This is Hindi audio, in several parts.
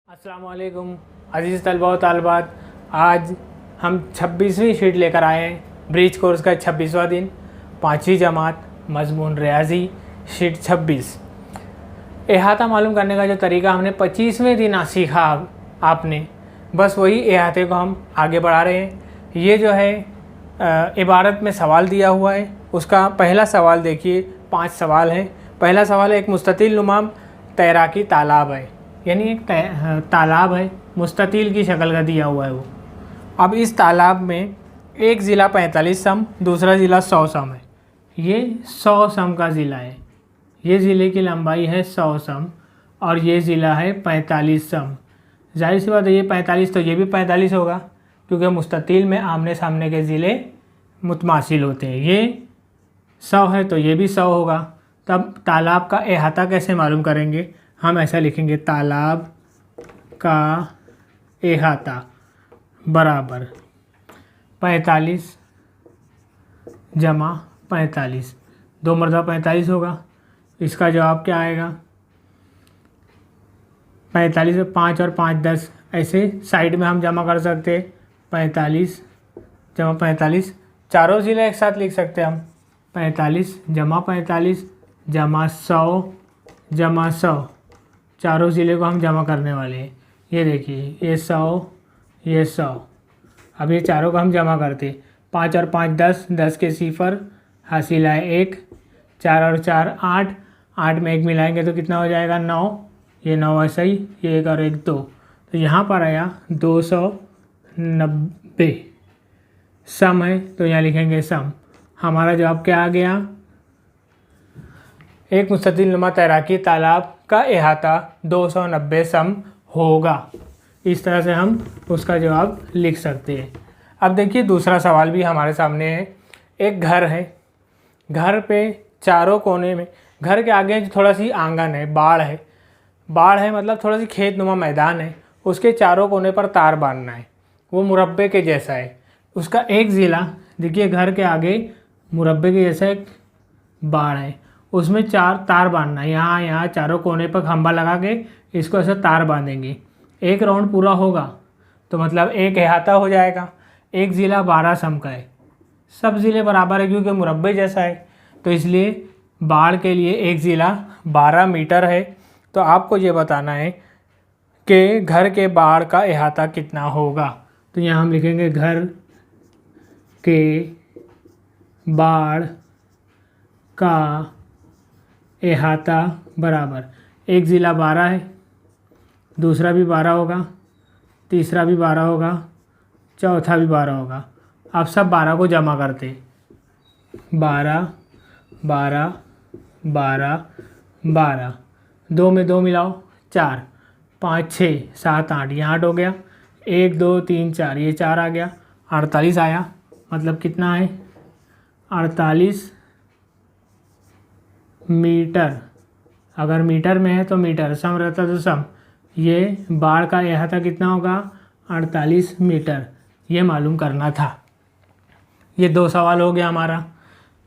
अस्सलामुअलैकुम अज़ीज़ तलबा व तालिबात। आज हम 26वीं शीट लेकर आए हैं। ब्रिज कोर्स का 26वां दिन, 5वीं जमात, मज़मून रियाजी, शीट 26। अहाता मालूम करने का जो तरीका हमने 25वें दिन सीखा, आपने बस वही अहाते को हम आगे बढ़ा रहे हैं। ये जो है इबारत में सवाल दिया हुआ है, उसका पहला सवाल देखिए। 5 सवाल हैं। पहला सवाल है, एक मुस्ततिल नुमा तैराकी तालाब है, यानी एक तालाब है, मुस्ततिल की शक्ल का दिया हुआ है वो। अब इस तालाब में एक ज़िला 45 सम, दूसरा ज़िला 100 सम है। ये 100 सम का ज़िला है, ये ज़िले की लंबाई है 100 सम और ये ज़िला है 45 सम। जाहिर सी बात है, ये 45 तो ये भी 45 होगा, क्योंकि मुस्ततिल में आमने सामने के ज़िले मुतमासिल होते हैं। ये 100 है तो ये भी 100 होगा। तब तालाब का अहाता कैसे मालूम करेंगे? हम ऐसा लिखेंगे, तालाब का अहाता बराबर 45 जमा 45, 2 मरतबा 45 होगा। इसका जवाब क्या आएगा? 45 में 5 और 5 10, ऐसे साइड में हम जमा कर सकते हैं। 45 जमा 45, चारों ज़िले एक साथ लिख सकते हैं हम। 45 जमा 45 जमा 100 जमा 100, चारों ज़िले को हम जमा करने वाले हैं। ये देखिए, ये 100 ये 100। अब ये चारों को हम जमा करते, 5 और 5 10, 10 के सिफर, हासिल है 1, 4 और 4 8, 8 में 1 मिलाएंगे तो कितना हो जाएगा? 9। ये 9 ऐसा ही, ये 1 और 1 2, तो यहाँ पर आया 290 सम है, तो यहाँ लिखेंगे सम। हमारा जवाब क्या आ गया? एक मुस्ततिल नुमा तैराकी तालाब का अहाता 290 सम होगा। इस तरह से हम उसका जवाब लिख सकते हैं। अब देखिए, दूसरा सवाल भी हमारे सामने है। एक घर है, घर पे चारों कोने में, घर के आगे थोड़ा सी आंगन है, बाड़ है। बाड़ है मतलब थोड़ा सी खेत नुमा मैदान है, उसके चारों कोने पर तार बांधना है। वो मुरब्बे के जैसा है। उसका एक ज़िला देखिए, घर के आगे मुरब्बे के जैसा एक बाड़ है, उसमें 4 तार बांधना है। यहाँ चारों कोने पर खंभा लगा के इसको ऐसा तार बांधेंगे। एक राउंड पूरा होगा तो मतलब एक अहाता हो जाएगा। एक ज़िला 12 सम का है, सब ज़िले बराबर है क्योंकि मुरब्बे जैसा है, तो इसलिए बाड़ के लिए एक ज़िला 12 मीटर है। तो आपको ये बताना है कि घर के बाड़ का अहाता कितना होगा। तो यहाँ हम लिखेंगे, घर के बाड़ का अहाता बराबर, एक ज़िला 12 है, दूसरा भी 12 होगा, तीसरा भी 12 होगा, चौथा भी 12 होगा। अब सब 12 को जमा करते, 12 12 12 12, 2 में 2 मिलाओ 4, 5 6 7 8, यहाँ 8 हो गया, 1 2 3 4, ये 4 आ गया, 48 आया। मतलब कितना है? 48 मीटर। अगर मीटर में है तो मीटर, सम रहता तो सम। ये बाढ़ का अहाता कितना होगा? 48 मीटर। ये मालूम करना था। ये 2 सवाल हो गया हमारा।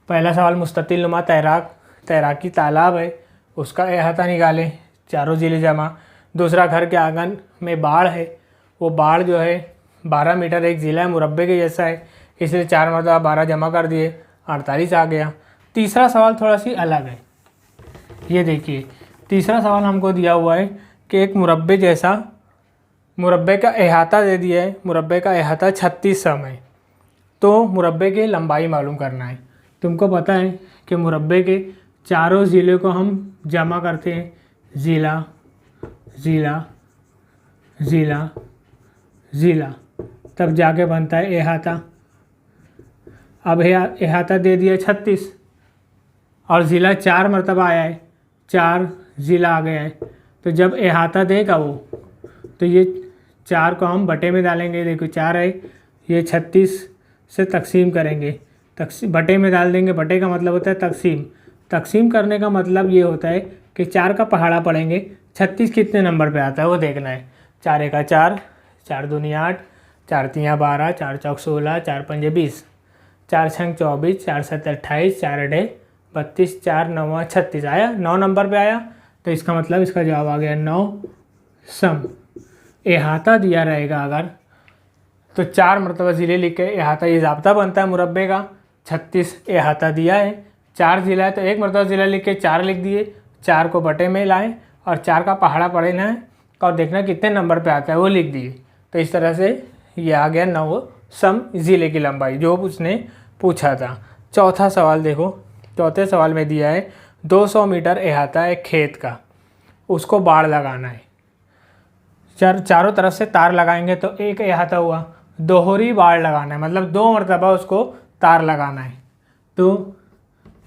पहला सवाल, मुस्ततिल नुमा तैराकी तालाब है, उसका अहाता निकालें, चारों ज़िले जमा। दूसरा, घर के आंगन में बाढ़ है, वो बाढ़ जो है 12 मीटर, एक ज़िला है, मुरब्बे के जैसा है, इसलिए 4 मरतबा 12 जमा कर दिए, 48 आ गया। तीसरा सवाल थोड़ा सी अलग है। ये देखिए, तीसरा सवाल हमको दिया हुआ है कि एक मुरब्बे जैसा, मुरब्बे का अहाता दे दिया है, मुरब्बे का अहाता 36 सम है, तो मुरब्बे की लंबाई मालूम करना है। तुमको पता है कि मुरब्बे के चारों ज़िले को हम जमा करते हैं, ज़िला ज़िला ज़िला ज़िला, तब जाके बनता है अहाता। अब अहाता दे दिया 36 और ज़िला 4 मरतबा आया है, 4 ज़िला आ गया है। तो जब अहाता देगा वो, तो ये 4 को हम बटे में डालेंगे। देखो 4 है, ये 36 से तकसीम करेंगे, बटे में डाल देंगे। बटे का मतलब होता है तकसीम। तकसीम करने का मतलब ये होता है कि 4 का पहाड़ा पढ़ेंगे, 36 कितने नंबर पे आता है वो देखना है। 4 एका 4, 4 दूनी 8, 4 तियाँ 12, 4 चौक 16, 4 पंजे 20, 4 छंग 24, 4 सत्ते 28, 4 अठे 32, 4 9 36 आया, 9 नंबर पे आया। तो इसका मतलब इसका जवाब आ गया 9 सम। अहाता दिया रहेगा अगर, तो 4 मरतबा ज़िले लिख के अहाता, ये ज़ाब्ता बनता है मुरब्बे का। 36 अहाता दिया है, 4 ज़िला है तो 1 मरतबा ज़िला लिख के 4 लिख दिए, 4 को बटे में लाएँ और 4 का पहाड़ा पढ़ना है और देखना कितने नंबर पे आता है वो लिख दिए। तो इस तरह से ये आ गया 9 सम ज़िले की लंबाई जो उसने पूछा था। चौथा सवाल देखो, चौथे सवाल में दिया है 200 मीटर अहाता है खेत का, उसको बाड़ लगाना है। चारों तरफ से तार लगाएंगे तो एक अहाता हुआ, दोहरी बाड़ लगाना है मतलब 2 मरतबा उसको तार लगाना है। तो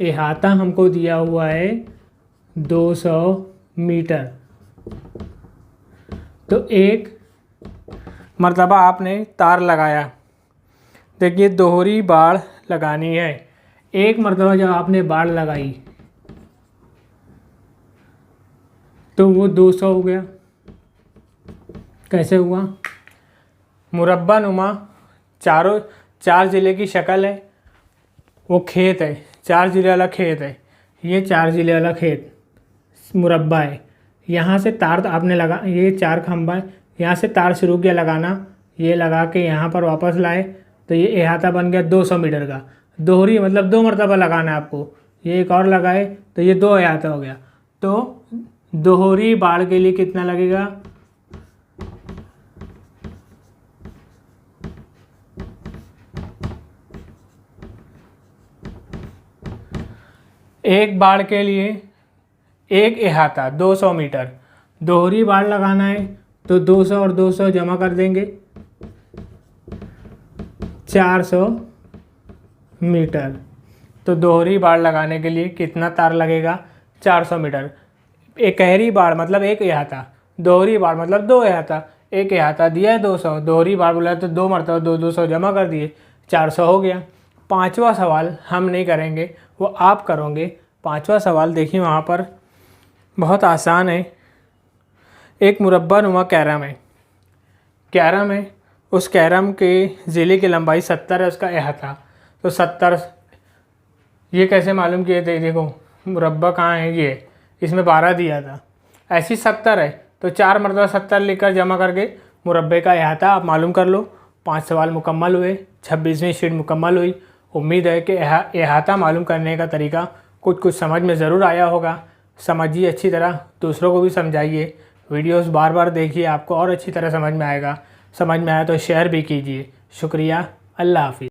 अहाता हमको दिया हुआ है 200 मीटर, तो 1 मरतबा आपने तार लगाया। देखिए दोहरी बाड़ लगानी है, 1 मरतबा जब आपने बाड़ लगाई तो वो 200 हो गया। कैसे हुआ? मुरब्बा नुमा 4 ज़िले की शक्ल है, वो खेत है, 4 ज़िले वाला खेत है, ये 4 ज़िले वाला खेत मुरब्बा है। यहाँ से तार आपने लगा, ये 4 खंभा है, यहाँ से तार शुरू किया लगाना, ये लगा के यहाँ पर वापस लाए तो ये अहाता बन गया 200 मीटर का। दोहरी मतलब 2 मरतबा लगाना है आपको, ये एक और लगाए तो ये 2 अहाता हो गया। तो दोहरी बाड़ के लिए कितना लगेगा? एक बाड़ के लिए 1 अहाता 200 मीटर, दोहरी बाड़ लगाना है तो 200 और 200 जमा कर देंगे 400 मीटर। तो दोहरी बाड़ लगाने के लिए कितना तार लगेगा? 400 मीटर। एकहरी बाड़ मतलब 1 अहाता, दोहरी बाड़ मतलब 2 अहाता, 1 अहाता दिया है 200, दोहरी बाड़ बोला तो 2 मरतबा 200 जमा कर दिए, 400 हो गया। 5वां सवाल हम नहीं करेंगे, वो आप करोगे। 5वां सवाल देखिए वहाँ पर बहुत आसान है। एक मुरब्बा नुमा कैरम है, कैरम है, उस कैरम के ज़िले की लंबाई 70 है, उसका अहाता तो 70। ये कैसे मालूम किए थे? देखो मुरब्बा कहाँ है, ये इसमें 12 दिया था, ऐसी 70 है तो 4 मरतबा 70 लिखकर जमा करके मुरब्बे का अहाता आप मालूम कर लो। 5 सवाल मुकम्मल हुए, 26वीं शीट मुकम्मल हुई। उम्मीद है कि अहाता मालूम करने का तरीका कुछ समझ में ज़रूर आया होगा। समझिए अच्छी तरह, दूसरों को भी समझाइए, वीडियोस बार बार देखिए, आपको और अच्छी तरह समझ में आएगा। समझ में आया तो शेयर भी कीजिए। शुक्रिया, अल्लाह हाफिज़।